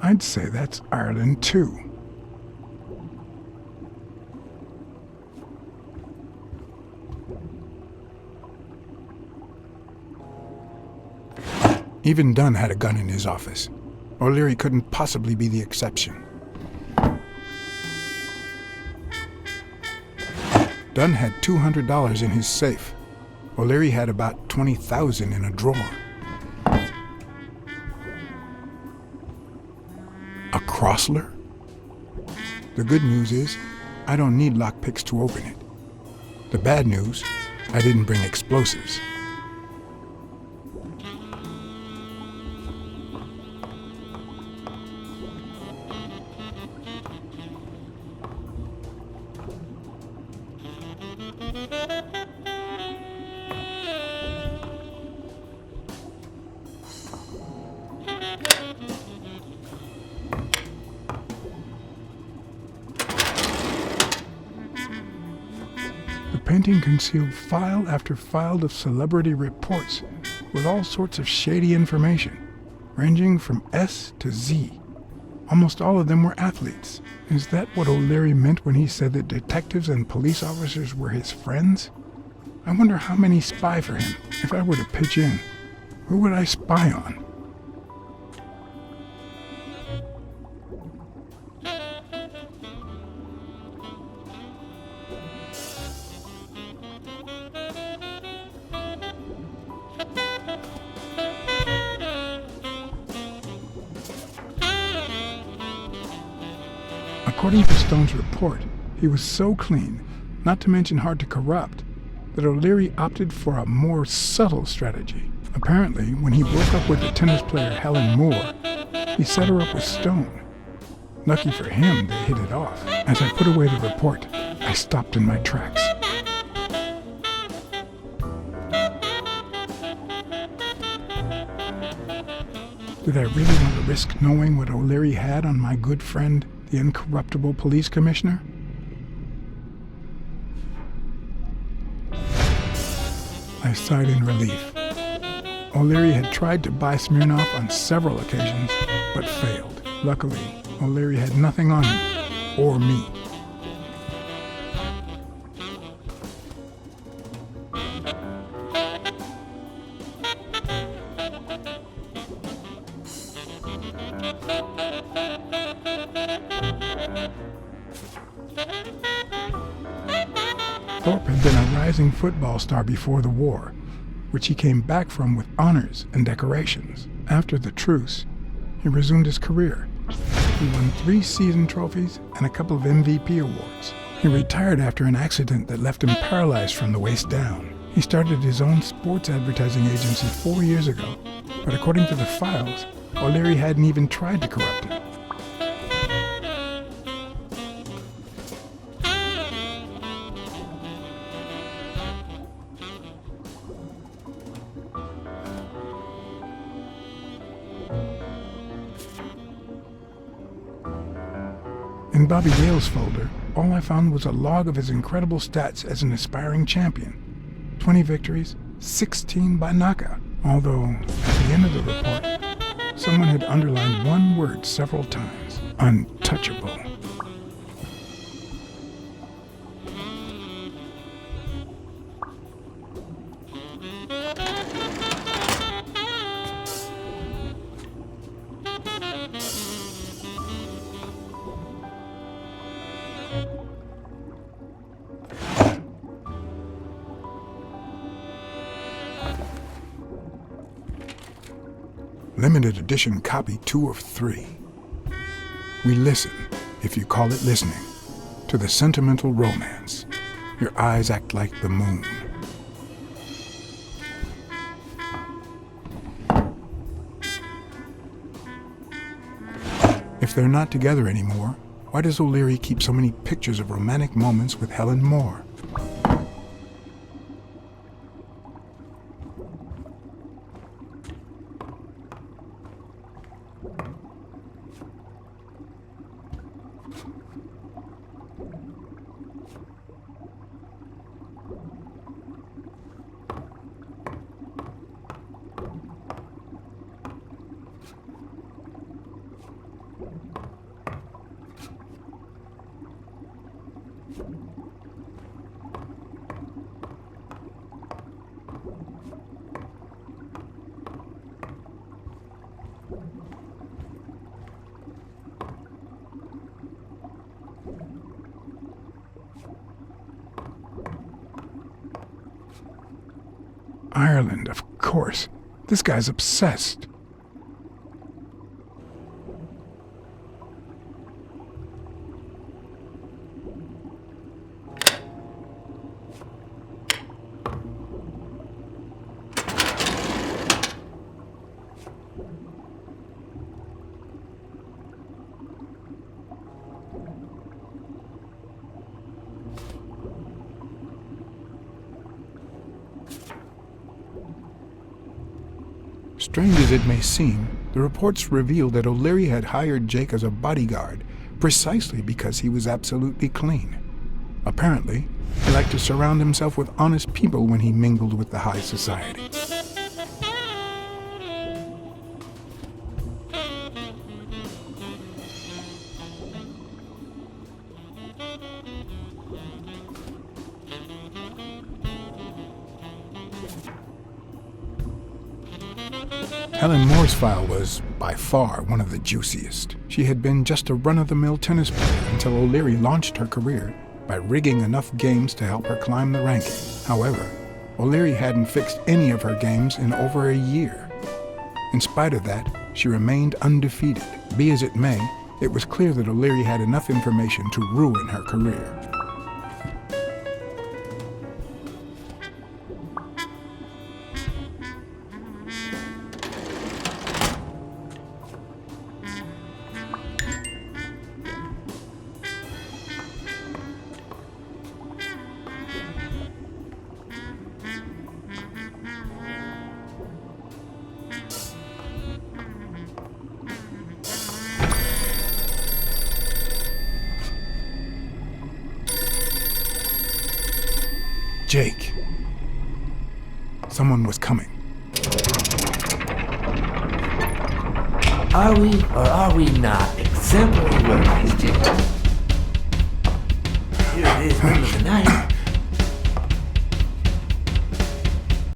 I'd say that's Ireland too. Even Dunn had a gun in his office. O'Leary couldn't possibly be the exception. Dunn had $200 in his safe. O'Leary had about $20,000 in a drawer. A Crossler? The good news is, I don't need lockpicks to open it. The bad news, I didn't bring explosives. The painting concealed file after file of celebrity reports with all sorts of shady information, ranging from S to Z. Almost all of them were athletes. Is that what O'Leary meant when he said that detectives and police officers were his friends? I wonder how many spy for him. If I were to pitch in, who would I spy on? According to Stone's report, he was so clean, not to mention hard to corrupt, that O'Leary opted for a more subtle strategy. Apparently, when he broke up with the tennis player Helen Moore, he set her up with Stone. Lucky for him, they hit it off. As I put away the report, I stopped in my tracks. Did I really want to risk knowing what O'Leary had on my good friend, the incorruptible police commissioner? I sighed in relief. O'Leary had tried to buy Smirnoff on several occasions, but failed. Luckily, O'Leary had nothing on him, or me. Thorpe had been a rising football star before the war, which he came back from with honors and decorations. After the truce, he resumed his career. He won 3 season trophies and a couple of MVP awards. He retired after an accident that left him paralyzed from the waist down. He started his own sports advertising agency 4 years ago, but according to the files, O'Leary hadn't even tried to corrupt him. In Bobby Dale's folder, all I found was a log of his incredible stats as an aspiring champion. 20 victories, 16 by knockout. Although, at the end of the report, someone had underlined one word several times: untouchable. Limited edition copy 2 of 3. We listen, if you call it listening, to the sentimental romance. Your eyes act like the moon. If they're not together anymore, why does O'Leary keep so many pictures of romantic moments with Helen Moore? Ireland, of course. This guy's obsessed. Strange as it may seem, the reports revealed that O'Leary had hired Jake as a bodyguard precisely because he was absolutely clean. Apparently, he liked to surround himself with honest people when he mingled with the high society. Helen Moore's file was, by far, one of the juiciest. She had been just a run-of-the-mill tennis player until O'Leary launched her career by rigging enough games to help her climb the ranking. However, O'Leary hadn't fixed any of her games in over a year. In spite of that, she remained undefeated. Be as it may, it was clear that O'Leary had enough information to ruin her career. Jake. Someone was coming. Are we or are we not exemplary workers, Jake? Here it is, middle of the night.